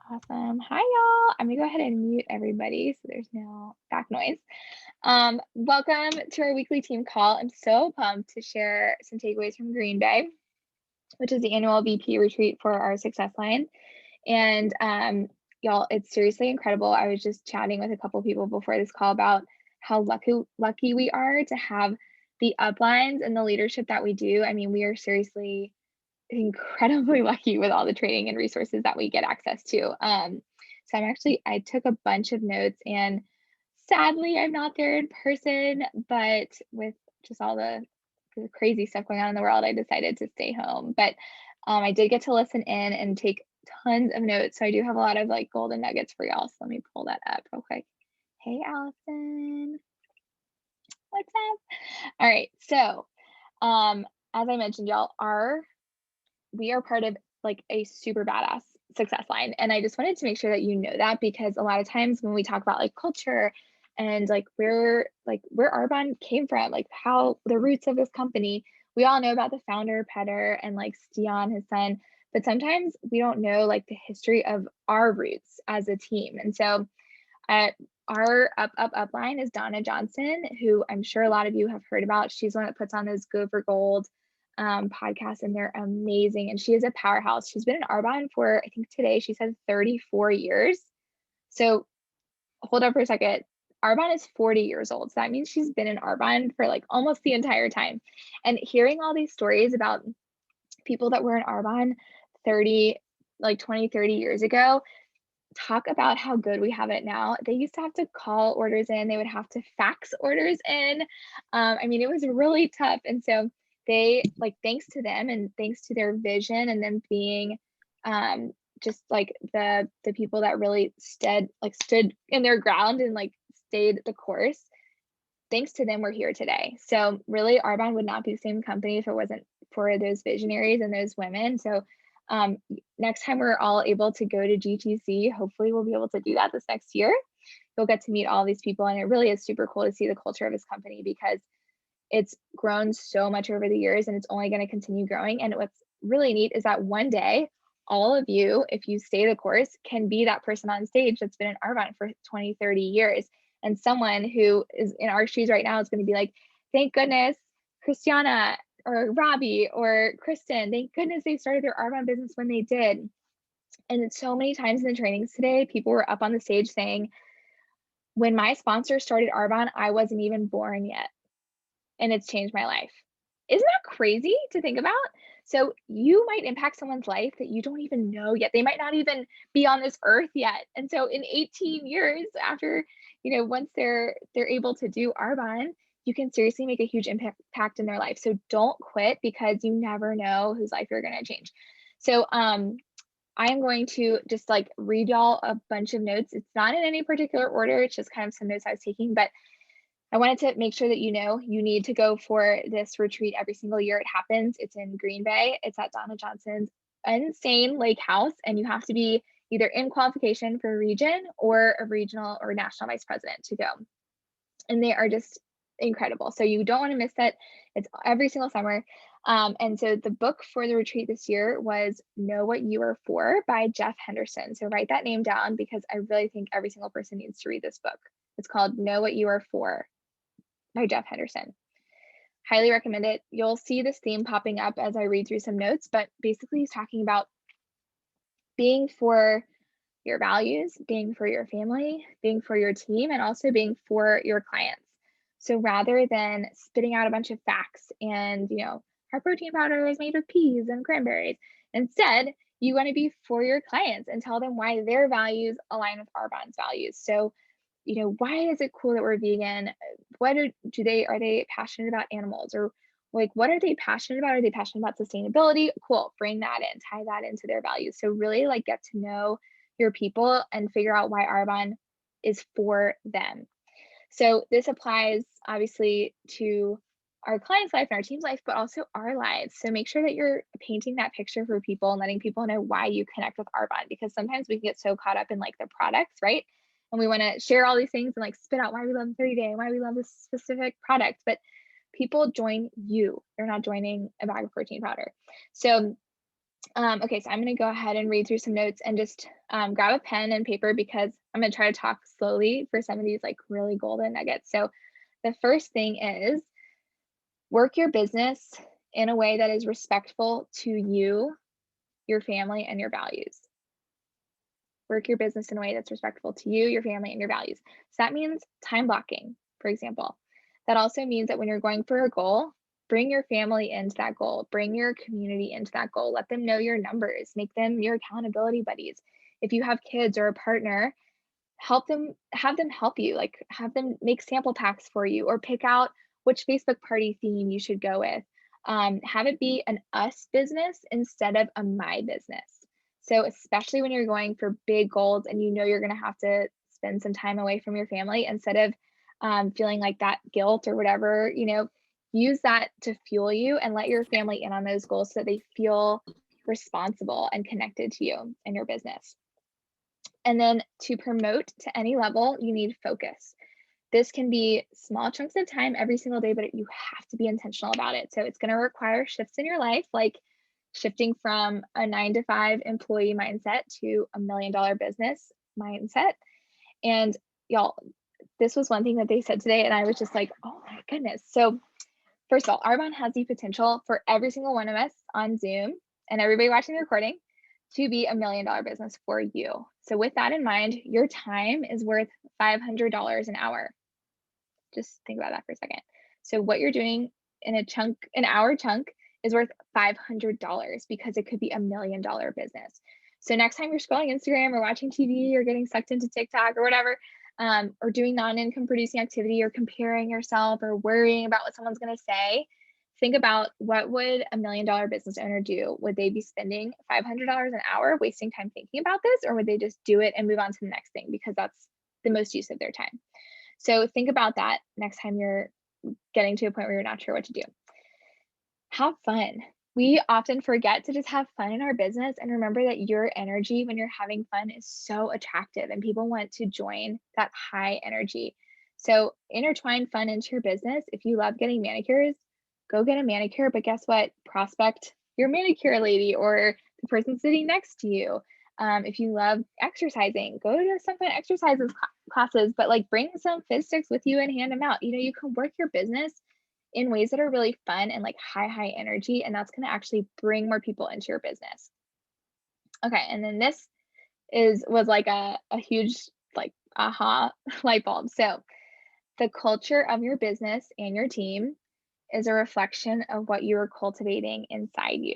Awesome. Hi, y'all. I'm gonna go ahead and mute everybody so there's no back noise. Welcome to our weekly team call. I'm so pumped to share some takeaways from Green Bay, which is the annual VP retreat for our success line. And y'all, it's seriously incredible. I was just chatting with a couple people before this call about how lucky we are to have the uplines and the leadership that we do. I mean, we are seriously incredibly lucky with all the training and resources that we get access to. So I took a bunch of notes, and sadly I'm not there in person, but with just all the crazy stuff going on in the world, I decided to stay home. But I did get to listen in and take tons of notes. So I do have a lot of like golden nuggets for y'all. So let me pull that up real quick. Hey, Allison, what's up? All right. So, as I mentioned, y'all, we are part of like a super badass success line. And I just wanted to make sure that you know that, because a lot of times when we talk about like culture and like where Arbonne came from, like how the roots of this company, we all know about the founder, Petter, and like Stian, his son, but sometimes we don't know like the history of our roots as a team. And so uh, our up line is Donna Johnson, who I'm sure a lot of you have heard about. She's one that puts on those Go for Gold podcasts, and they're amazing. And she is a powerhouse. She's been in Arbonne for, I think today she said 34 years. So hold up for a second. Arbonne is 40 years old. So that means she's been in Arbonne for like almost the entire time. And hearing all these stories about people that were in Arbonne 30, like 20, 30 years ago, talk about how good we have it now. They used to have to call orders in, they would have to fax orders in. I mean, it was really tough. And so they, like, thanks to them and thanks to their vision and them being just like the people that really stood in their ground and like stayed the course. Thanks to them, we're here today. So really, Arbonne would not be the same company if it wasn't for those visionaries and those women. So um, next time we're all able to go to GTC, hopefully we'll be able to do that this next year. You'll get to meet all these people, and it really is super cool to see the culture of this company, because it's grown so much over the years and it's only going to continue growing. And what's really neat is that one day, all of you, if you stay the course, can be that person on stage that's been in Arbonne for 20, 30 years. And someone who is in our shoes right now is going to be like, thank goodness Christiana or Robbie or Kristen, thank goodness they started their Arbonne business when they did. And so many times in the trainings today, people were up on the stage saying, when my sponsor started Arbonne, I wasn't even born yet, and it's changed my life. Isn't that crazy to think about? So you might impact someone's life that you don't even know yet. They might not even be on this earth yet. And so in 18 years after, once they're able to do Arbonne, you can seriously make a huge impact in their life. So don't quit, because you never know whose life you're going to change. So I am going to just like read y'all a bunch of notes. It's not in any particular order. It's just kind of some notes I was taking, but I wanted to make sure that you know you need to go for this retreat every single year it happens. It's in Green Bay. It's at Donna Johnson's insane lake house, and you have to be either in qualification for a region or a regional or national vice president to go. And they are just incredible. So you don't want to miss that. It's every single summer. And so the book for the retreat this year was Know What You Are For by Jeff Henderson. So write that name down, because I really think every single person needs to read this book. It's called Know What You Are For by Jeff Henderson. Highly recommend it. You'll see this theme popping up as I read through some notes, but basically he's talking about being for your values, being for your family, being for your team, and also being for your clients. So rather than spitting out a bunch of facts and, our protein powder is made with peas and cranberries, instead, you want to be for your clients and tell them why their values align with Arbonne's values. So, why is it cool that we're vegan? Are they passionate about animals, or like, what are they passionate about? Are they passionate about sustainability? Cool. Bring that in, tie that into their values. So really like get to know your people and figure out why Arbonne is for them. So this applies obviously to our client's life and our team's life, but also our lives. So make sure that you're painting that picture for people and letting people know why you connect with Arbonne, because sometimes we can get so caught up in like the products, right? And we want to share all these things and like spit out why we love 30 Day, why we love this specific product. But people join you. They're not joining a bag of protein powder. So Okay, so I'm going to go ahead and read through some notes and just grab a pen and paper because I'm going to try to talk slowly for some of these like really golden nuggets. So the first thing is work your business in a way that is respectful to you, your family, and your values. Work your business in a way that's respectful to you, your family, and your values. So that means time blocking, for example. That also means that when you're going for a goal, bring your family into that goal, bring your community into that goal, let them know your numbers, make them your accountability buddies. If you have kids or a partner, help them, have them help you, like have them make sample packs for you or pick out which Facebook party theme you should go with. Have it be an us business instead of a my business. So especially when you're going for big goals and you know you're going to have to spend some time away from your family, instead of feeling like that guilt or whatever, use that to fuel you and let your family in on those goals so they feel responsible and connected to you and your business. And then to promote to any level, you need focus. This can be small chunks of time every single day, but you have to be intentional about it. So it's going to require shifts in your life, like shifting from a 9 to 5 employee mindset to $1 million business mindset. And y'all, this was one thing that they said today, and I was just like, oh my goodness. So, first of all, Arbonne has the potential for every single one of us on Zoom and everybody watching the recording to be $1 million business for you. So, with that in mind, your time is worth $500 an hour. Just think about that for a second. So, what you're doing in an hour chunk is worth $500 because it could be $1 million business. So, next time you're scrolling Instagram or watching TV or getting sucked into TikTok or whatever, or doing non-income producing activity or comparing yourself or worrying about what someone's going to say, think about what would $1 million business owner do? Would they be spending $500 an hour wasting time thinking about this, or would they just do it and move on to the next thing because that's the most use of their time? So think about that next time you're getting to a point where you're not sure what to do. Have fun. We often forget to just have fun in our business and remember that your energy when you're having fun is so attractive and people want to join that high energy. So intertwine fun into your business. If you love getting manicures, go get a manicure, but guess what? Prospect your manicure lady or the person sitting next to you. If you love exercising, go to some fun exercises classes, but like bring some fizz sticks with you and hand them out. You can work your business in ways that are really fun and like high energy, and that's going to actually bring more people into your business. Okay, and then this was like a huge like aha light bulb. So the culture of your business and your team is a reflection of what you are cultivating inside you.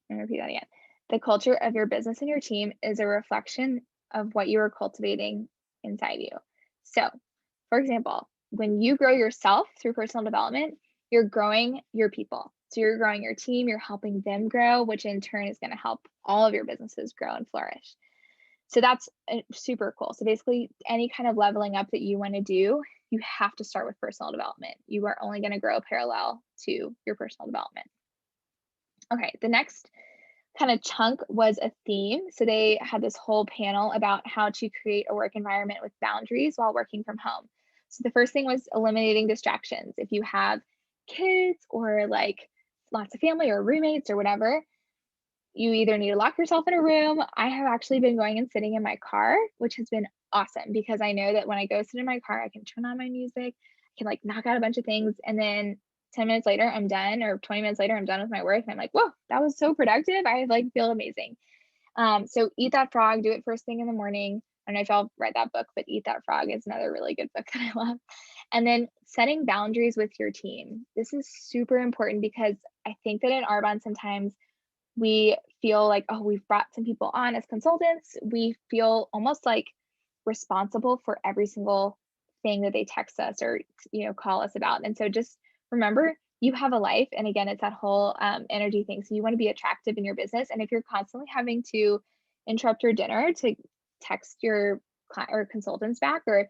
I'm going to repeat that again. The culture of your business and your team is a reflection of what you are cultivating inside you. So, for example, when you grow yourself through personal development, you're growing your people. So you're growing your team, you're helping them grow, which in turn is going to help all of your businesses grow and flourish. So that's super cool. So basically, any kind of leveling up that you want to do, you have to start with personal development. You are only going to grow parallel to your personal development. Okay, the next kind of chunk was a theme. So they had this whole panel about how to create a work environment with boundaries while working from home. So the first thing was eliminating distractions. If you have kids or like lots of family or roommates or whatever, you either need to lock yourself in a room. I have actually been going and sitting in my car, which has been awesome because I know that when I go sit in my car, I can turn on my music, I can like knock out a bunch of things, and then 10 minutes later, I'm done, or 20 minutes later, I'm done with my work. And I'm like, whoa, that was so productive. I like feel amazing. So Eat That Frog, do it first thing in the morning. I don't know if y'all read that book, but Eat That Frog is another really good book that I love. And then setting boundaries with your team. This is super important because I think that in Arbonne, sometimes we feel like, oh, we've brought some people on as consultants. We feel almost like responsible for every single thing that they text us or call us about. And so just remember, you have a life. And again, it's that whole energy thing. So you want to be attractive in your business. And if you're constantly having to interrupt your dinner to text your client or consultants back, or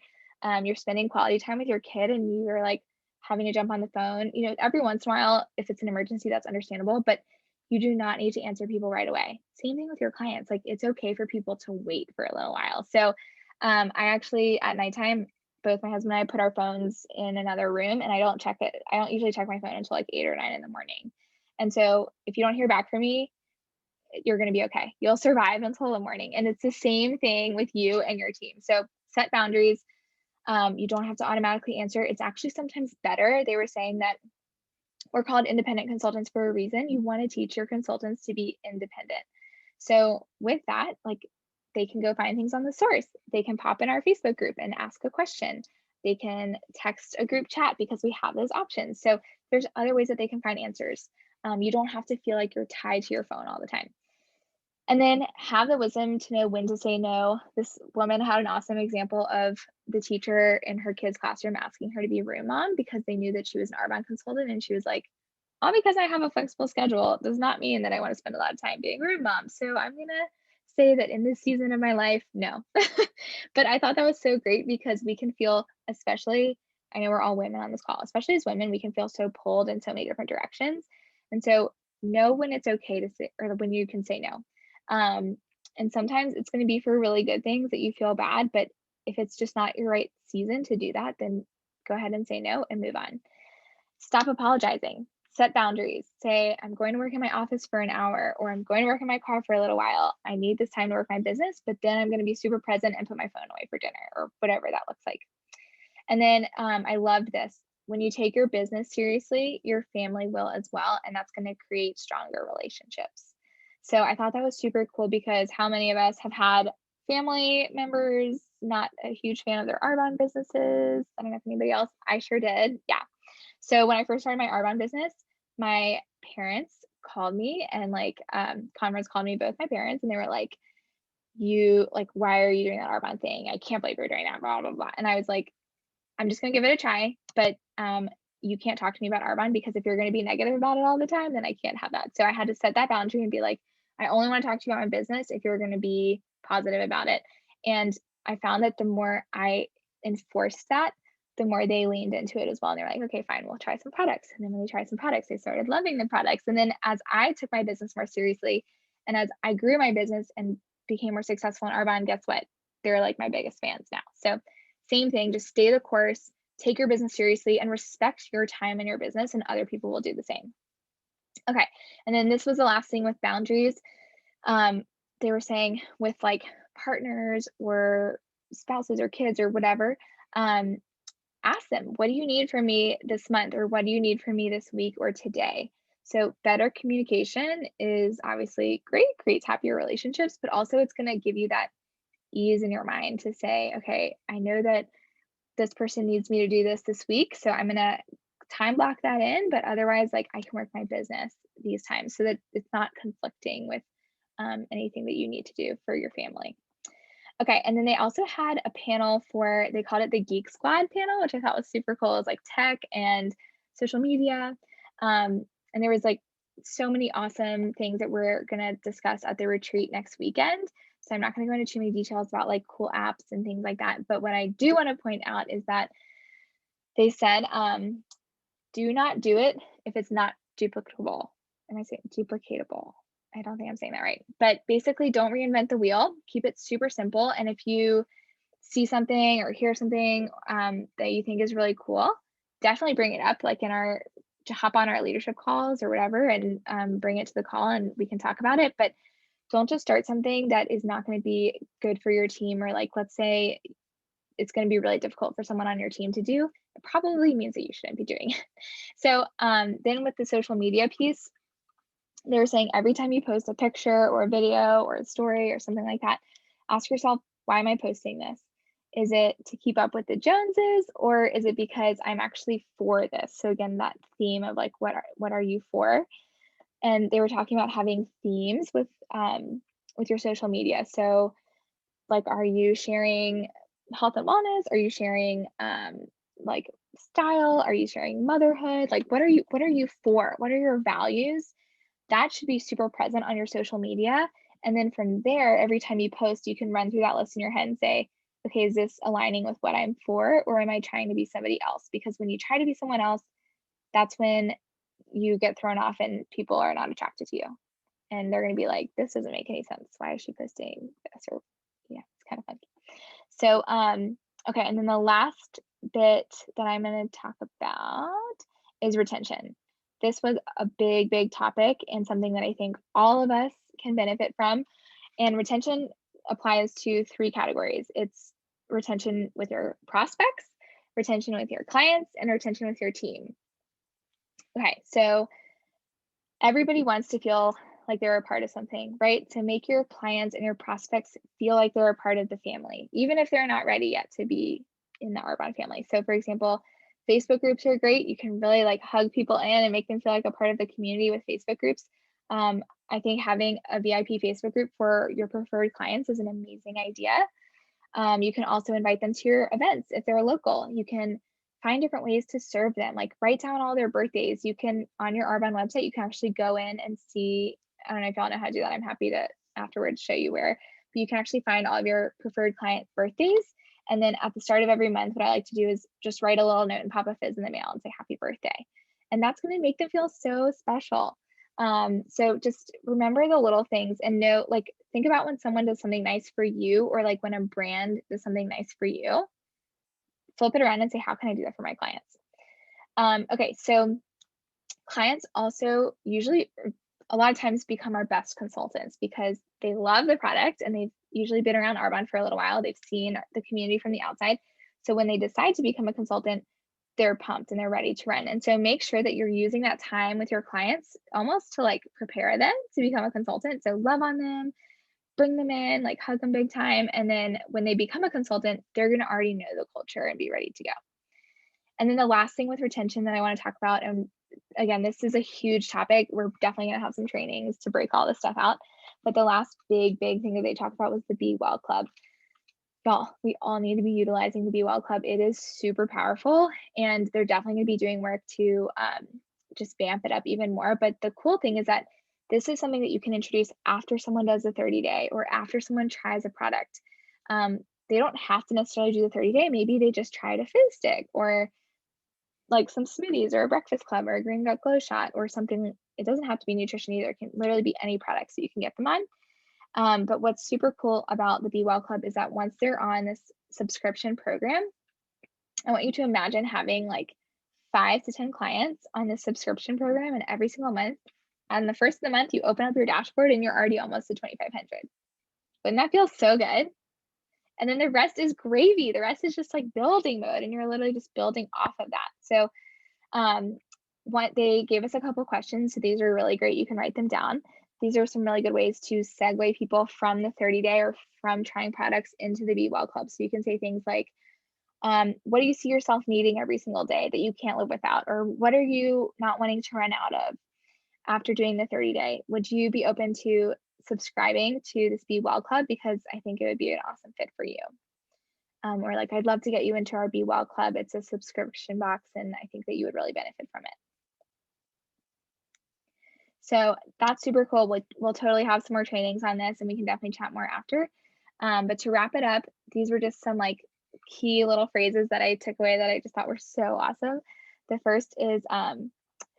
you're spending quality time with your kid and you're like having to jump on the phone, every once in a while, if it's an emergency, that's understandable. But you do not need to answer people right away. Same thing with your clients. Like it's okay for people to wait for a little while. So I actually at nighttime, both my husband and I put our phones in another room, and I don't check it. I don't usually check my phone until like 8 or 9 in the morning. And so if you don't hear back from me, you're going to be okay. You'll survive until the morning. And it's the same thing with you and your team. So set boundaries. You don't have to automatically answer. It's actually sometimes better. They were saying that we're called independent consultants for a reason. You want to teach your consultants to be independent. So with that, like they can go find things on the source. They can pop in our Facebook group and ask a question. They can text a group chat because we have those options. So there's other ways that they can find answers. You don't have to feel like you're tied to your phone all the time. And then have the wisdom to know when to say no. This woman had an awesome example of the teacher in her kids' classroom asking her to be room mom because they knew that she was an Arbonne consultant. And she was like, all because I have a flexible schedule does not mean that I want to spend a lot of time being room mom. So I'm going to say that in this season of my life, no. But I thought that was so great because we can feel, especially, I know we're all women on this call, especially as women, we can feel so pulled in so many different directions. And so know when it's okay to say, or when you can say no. And sometimes it's going to be for really good things that you feel bad, but if it's just not your right season to do that, then go ahead and say no and move on. Stop apologizing. Set boundaries. Say, I'm going to work in my office for an hour, or I'm going to work in my car for a little while. I need this time to work my business, but then I'm going to be super present and put my phone away for dinner or whatever that looks like. And then I loved this. When you take your business seriously, your family will as well. And that's going to create stronger relationships. So I thought that was super cool because how many of us have had family members not a huge fan of their Arbonne businesses? I don't know if anybody else. I sure did. Yeah. So when I first started my Arbonne business, my parents called me and like conference called me, both my parents, and they were like, you like, why are you doing that Arbonne thing? I can't believe you're doing that, blah, blah, blah. And I was like, I'm just gonna give it a try, but you can't talk to me about Arbonne because if you're gonna be negative about it all the time, then I can't have that. So I had to set that boundary and be like, I only want to talk to you about my business if you're gonna be positive about it. And I found that the more I enforced that, the more they leaned into it as well. And they're like, okay, fine, we'll try some products. And then when we tried some products, they started loving the products. And then as I took my business more seriously and as I grew my business and became more successful in Arbonne, guess what? They're like my biggest fans now. So same thing, just stay the course, take your business seriously, and respect your time in your business, and other people will do the same. Okay, and then this was the last thing with boundaries. They were saying with like partners or spouses or kids or whatever, ask them, what do you need from me this month, or what do you need from me this week or today? So better communication is obviously great, creates happier relationships, but also it's going to give you that ease in your mind to say, okay, I know that this person needs me to do this week, so I'm gonna time block that in, but otherwise, like I can work my business these times so that it's not conflicting with anything that you need to do for your family. Okay, and then they also had a panel for, they called it the Geek Squad panel, which I thought was super cool. It was like tech and social media. And there was like so many awesome things that we're gonna discuss at the retreat next weekend. So I'm not gonna go into too many details about like cool apps and things like that. But what I do want to point out is that they said, do not do it if it's not duplicable. Am I saying duplicatable? I don't think I'm saying that right. But basically, don't reinvent the wheel. Keep it super simple. And if you see something or hear something that you think is really cool, definitely bring it up, like in our, to hop on our leadership calls or whatever, and bring it to the call and we can talk about it. But don't just start something that is not going to be good for your team, or like, let's say it's going to be really difficult for someone on your team to do. It probably means that you shouldn't be doing it. So then with the social media piece, they were saying every time you post a picture or a video or a story or something like that, ask yourself, why am I posting this? Is it to keep up with the Joneses, or is it because I'm actually for this? So again, that theme of like, what are you for? And they were talking about having themes with your social media. So like, are you sharing health and wellness? Are you sharing like style? Are you sharing motherhood? Like, what are you for? What are your values? That should be super present on your social media. And then from there, every time you post, you can run through that list in your head and say, okay, is this aligning with what I'm for, or am I trying to be somebody else? Because when you try to be someone else, that's when you get thrown off and people are not attracted to you. And they're going to be like, this doesn't make any sense. Why is she posting this? Or, yeah, it's kind of funny. So, okay. And then the last bit that I'm going to talk about is retention. this was a big, big topic and something that I think all of us can benefit from. And retention applies to 3 categories. It's retention with your prospects, retention with your clients, and retention with your team. Okay, so everybody wants to feel like they're a part of something, right? To make your clients and your prospects feel like they're a part of the family, even if they're not ready yet to be in the Arbonne family. So for example, Facebook groups are great. You can really like hug people in and make them feel like a part of the community with Facebook groups. I think having a VIP Facebook group for your preferred clients is an amazing idea. You can also invite them to your events if they're local. You can find different ways to serve them, like write down all their birthdays. You can, on your Arbonne website, you can actually go in and see, I don't know if y'all know how to do that. I'm happy to afterwards show you where, but you can actually find all of your preferred client birthdays. And then at the start of every month, what I like to do is just write a little note and pop a fizz in the mail and say happy birthday. And that's going to make them feel so special. So just remember the little things and know, like, think about when someone does something nice for you, or like when a brand does something nice for you, flip it around and say, how can I do that for my clients? Okay, so clients also usually a lot of times become our best consultants because they love the product and they've usually been around Arbonne for a little while. They've seen the community from the outside. So when they decide to become a consultant, they're pumped and they're ready to run. And so make sure that you're using that time with your clients almost to like prepare them to become a consultant. So love on them, bring them in, like hug them big time. And then when they become a consultant, they're going to already know the culture and be ready to go. And then the last thing with retention that I want to talk about, and again, this is a huge topic. We're definitely going to have some trainings to break all this stuff out. But the last big thing that they talked about was the Be Well Club. Y'all, we all need to be utilizing the Be Well Club. It is super powerful, and they're definitely going to be doing work to just vamp it up even more. But the cool thing is that this is something that you can introduce after someone does a 30-day or after someone tries a product. They don't have to necessarily do the 30-day. Maybe they just tried a fizz stick or like some smoothies or a breakfast club or a green gut glow shot or something. It doesn't have to be nutrition either. It can literally be any products that you can get them on. But what's super cool about the Be Well Club is that once they're on this subscription program, I want you to imagine having like 5 to 10 clients on this subscription program, and every single month, on the first of the month, you open up your dashboard and you're already almost to 2,500. Wouldn't that feel so good? And then the rest is gravy. The rest is just like building mode, and you're literally just building off of that. So what they gave us a couple questions. So these are really great. You can write them down. These are some really good ways to segue people from the 30-day or from trying products into the Be Well Club. So you can say things like, what do you see yourself needing every single day that you can't live without? Or what are you not wanting to run out of after doing the 30-day? Would you be open to subscribing to this Be Well Club? Because I think it would be an awesome fit for you. Or like, I'd love to get you into our Be Well Club. It's a subscription box, and I think that you would really benefit from it. So that's super cool. We'll totally have some more trainings on this, and we can definitely chat more after. But to wrap it up, these were just some like key little phrases that I took away that I just thought were so awesome. The first is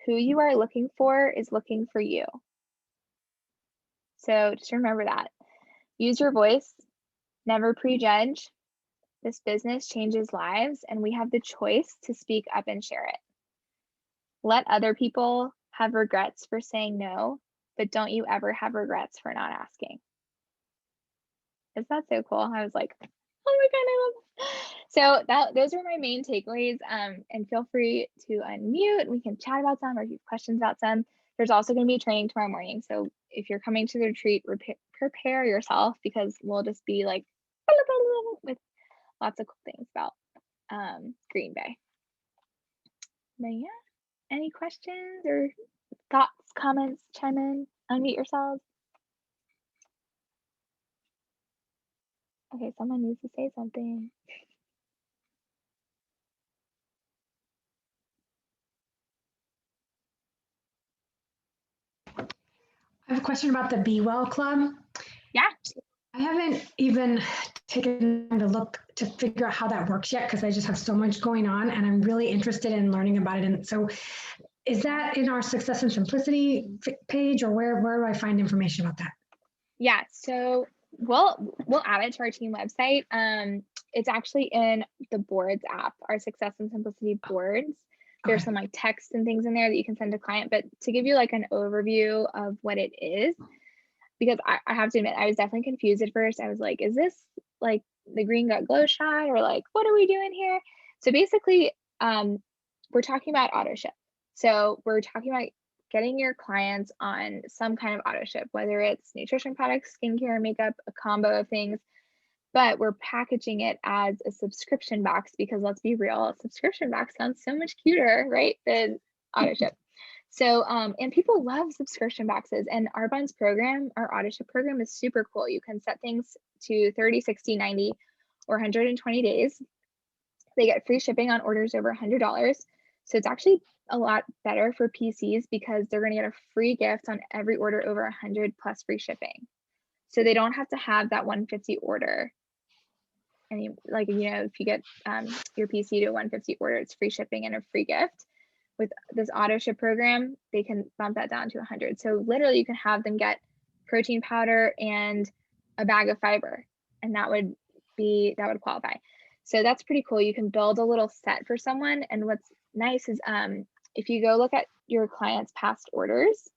who you are looking for is looking for you. So just remember that. Use your voice, never prejudge. This business changes lives, and we have the choice to speak up and share it. Let other people have regrets for saying no, but don't you ever have regrets for not asking. Is that so cool? I was like, oh my God, I love it. So those are my main takeaways. And feel free to unmute. We can chat about some, or if you have questions about some. There's also going to be training tomorrow morning. So if you're coming to the retreat, prepare yourself, because we'll just be like with lots of cool things about Green Bay. But yeah, any questions or thoughts, comments? Chime in, unmute yourselves. Okay, someone needs to say something. I have a question about the Be Well Club. Yeah. I haven't even taken time to look to figure out how that works yet, because I just have so much going on and I'm really interested in learning about it. And so is that in our Success and Simplicity page, or where do I find information about that? Yeah, so we'll add it to our team website. It's actually in the boards app, our Success and Simplicity boards. There's Okay. some like text and things in there that you can send to client, but to give you like an overview of what it is, because I have to admit, I was definitely confused at first. I was like, is this like the Green Gut Glow shot, or like, what are we doing here? So basically, we're talking about auto ship. So we're talking about getting your clients on some kind of auto ship, whether it's nutrition products, skincare, makeup, a combo of things, but we're packaging it as a subscription box because let's be real, a subscription box sounds so much cuter, right, than auto ship. So, and people love subscription boxes, and Arbonne's program, our auto ship program, is super cool. You can set things to 30, 60, 90, or 120 days. They get free shipping on orders over $100. So it's actually a lot better for PCs because they're going to get a free gift on every order over 100 plus free shipping. So they don't have to have that 150 order. And like, you know, if you get your PC to a 150 order, it's free shipping and a free gift. With this auto ship program, they can bump that down to 100. So literally you can have them get protein powder and a bag of fiber, and that would qualify. So that's pretty cool. You can build a little set for someone. And what's nice is if you go look at your clients' past orders,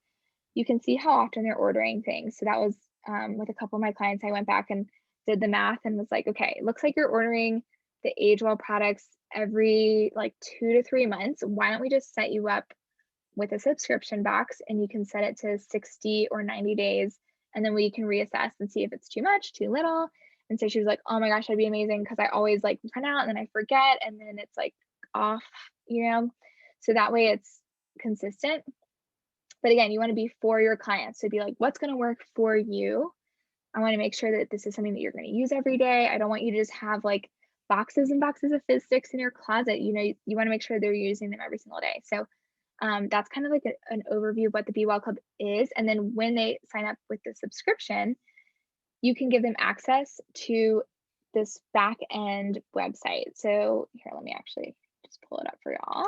you can see how often they're ordering things. So that was with a couple of my clients, I went back and did the math and was like, okay, it looks like you're ordering the Age Well products every like 2 to 3 months. Why don't we just set you up with a subscription box, and you can set it to 60 or 90 days, and then we can reassess and see if it's too much, too little. And so she was like, oh my gosh, that'd be amazing, because I always like run out and then I forget, and then it's like off, you know? So that way it's consistent. But again, you want to be for your clients. So be like, what's going to work for you? I want to make sure that this is something that you're going to use every day. I don't want you to just have like boxes and boxes of fizz sticks in your closet. You know, you want to make sure they're using them every single day. So that's kind of like an overview of what the Be Well Club is. And then when they sign up with the subscription, you can give them access to this back end website. So here, let me actually just pull it up for y'all.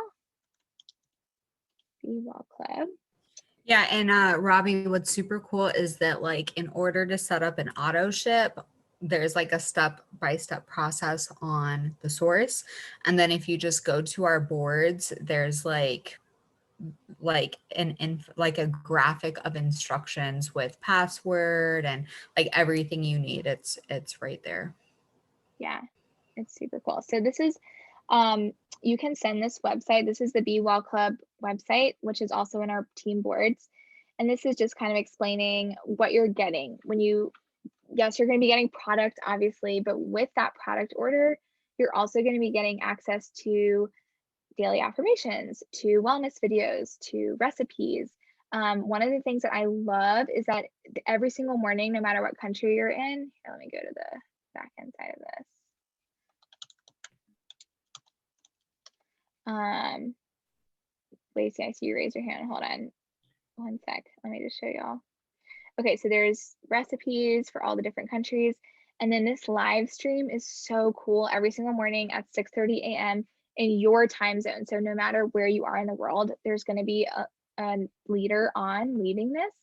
Be Well Club. Yeah, and Robbie, what's super cool is that like in order to set up an auto ship, there's like a step-by-step process on the source. And then if you just go to our boards, there's like a graphic of instructions with password and like everything you need. It's right there. Yeah, it's super cool. So this is you can send this website. This is the Be Well Club website, which is also in our team boards. And this is just kind of explaining what you're getting when you, yes, you're going to be getting product, obviously, but with that product order, you're also going to be getting access to daily affirmations, to wellness videos, to recipes. One of the things that I love is that every single morning, no matter what country you're in, here, let me go to the back end side of this. Lacey, I see you raise your hand. Hold on one sec. Let me just show y'all. Okay, so there's recipes for all the different countries. And then this live stream is so cool every single morning at 6:30 a.m. in your time zone. So no matter where you are in the world, there's going to be a leader on leading this.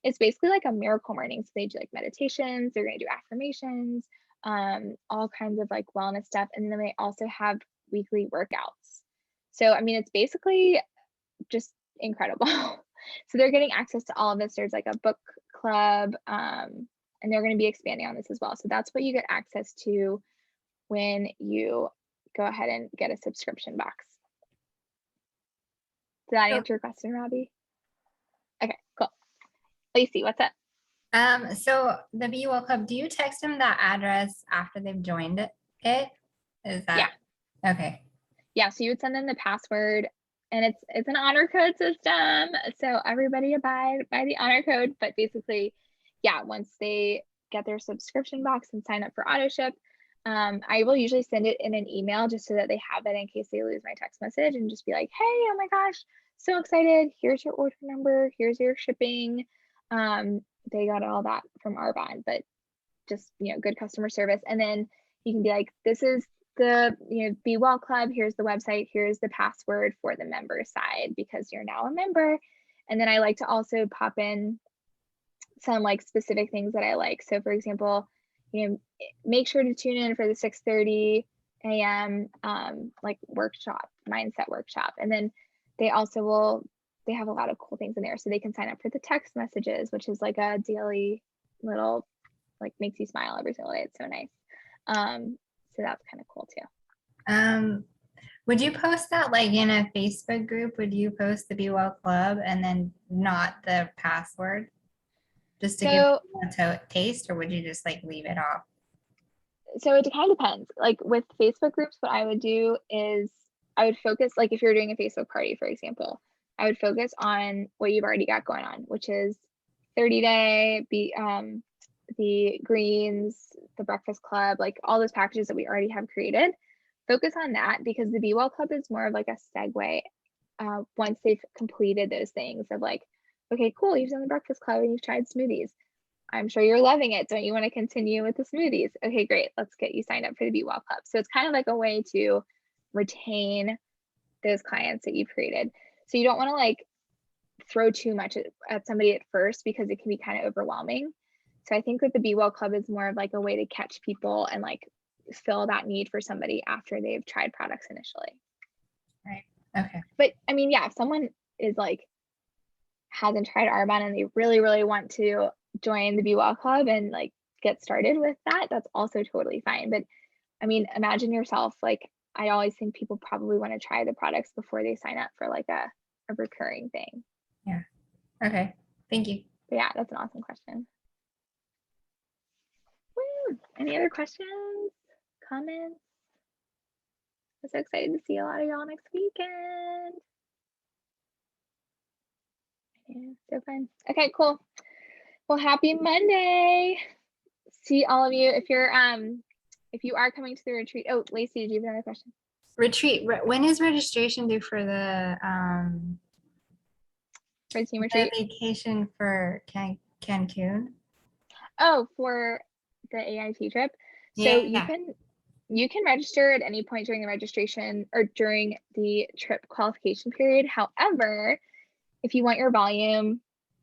It's basically like a miracle morning. So they do like meditations, they're going to do affirmations, all kinds of like wellness stuff. And then they also have weekly workouts. So, I mean, it's basically just incredible. So they're getting access to all of this. There's like a book club, and they're going to be expanding on this as well. So that's what you get access to when you go ahead and get a subscription box. Did that answer your question, Robbie? Okay, cool. Lacey, what's up? So the Be Well Club, do you text them that address after they've joined it? Is that okay? Yeah, so you would send them the password, and it's an honor code system. So everybody abide by the honor code. But basically, yeah, once they get their subscription box and sign up for auto ship, I will usually send it in an email just so that they have it in case they lose my text message, and just be like, hey, oh my gosh, so excited. Here's your order number. Here's your shipping. They got all that from Arbonne, but just, you know, good customer service. And then you can be like, this is the, you know, Be Well Club. Here's the website. Here's the password for the member side because you're now a member. And then I like to also pop in some like specific things that I like. So for example, you know, make sure to tune in for the 6:30 a.m. Like workshop, mindset workshop. And then they have a lot of cool things in there. So they can sign up for the text messages, which is like a daily little, like makes you smile every single day. It's so nice. So that's kind of cool too. Would you post that like in a Facebook group? Would you post the Be Well Club and then not the password just to give So people a taste, or would you just like leave it off? so it kind of depends. Like with Facebook groups, what I would do is I would focus, like if you're doing a Facebook party, for example, I would focus on what you've already got going on, which is 30-day, the greens, the breakfast club, like all those packages that we already have created. Focus on that, because the Be Well Club is more of like a segue once they've completed those things of like, okay, cool, you've done the breakfast club and you've tried smoothies. I'm sure you're loving it. Don't you want to continue with the smoothies? Okay, great. Let's get you signed up for the Be Well Club. So it's kind of like a way to retain those clients that you've created. So you don't want to like throw too much at somebody at first, because it can be kind of overwhelming. So I think that the Be Well Club is more of like a way to catch people and like fill that need for somebody after they've tried products initially. Right. Okay. But I mean, yeah, if someone is like hasn't tried Arbonne and they really, really want to join the Be Well Club and like get started with that, that's also totally fine. But I mean, imagine yourself, like I always think people probably want to try the products before they sign up for like a recurring thing. Yeah. Okay. Thank you. But yeah, that's an awesome question. Woo. Any other questions, comments? I'm so excited to see a lot of y'all next weekend. Yeah, so fun. Okay, cool. Well, happy Monday. See all of you. If you are coming to the retreat. Oh, Lacey, did you have another question? Retreat. When is registration due for the Team retreat? vacation for Cancun? Oh, for the AIT trip. So Yeah. you can register at any point during the registration or during the trip qualification period. However, if you want your volume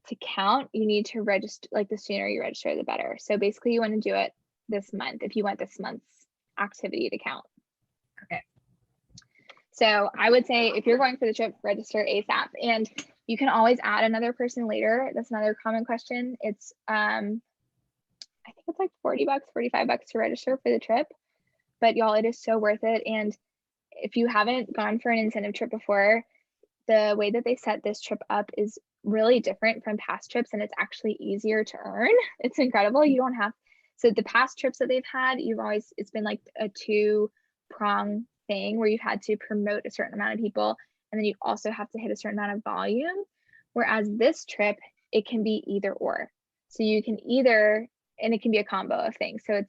to count, you need to register, like the sooner you register, the better. So basically you want to do it this month if you want this month's activity to count. Okay. So I would say if you're going for the trip, register ASAP, and you can always add another person later. That's another common question. It's I think it's like $40, $45 to register for the trip, but y'all, it is so worth it. And if you haven't gone for an incentive trip before, the way that they set this trip up is really different from past trips, and it's actually easier to earn. It's incredible. You don't have, so the past trips that they've had, it's been like a 2-prong thing where you've had to promote a certain amount of people, and then you also have to hit a certain amount of volume. Whereas this trip, it can be either or. So you can either, and it can be a combo of things. So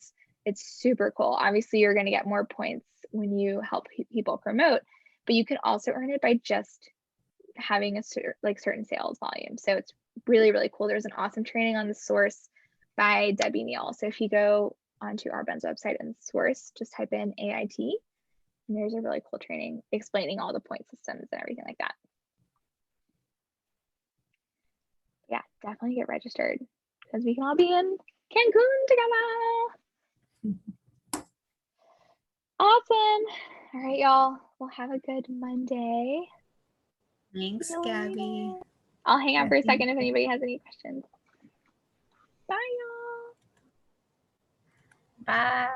it's super cool. Obviously, you're going to get more points when you help people promote, but you can also earn it by just having a certain sales volume. So it's really, really cool. There's an awesome training on the source by Debbie Neal. So if you go onto Arbonne's website and source, just type in AIT, and there's a really cool training explaining all the point systems and everything like that. Yeah, definitely get registered because we can all be in Cancun together. Awesome. All right, y'all. We'll have a good Monday. Thanks, Gabby. I'll hang out for a second if anybody has any questions. Bye, y'all. Bye.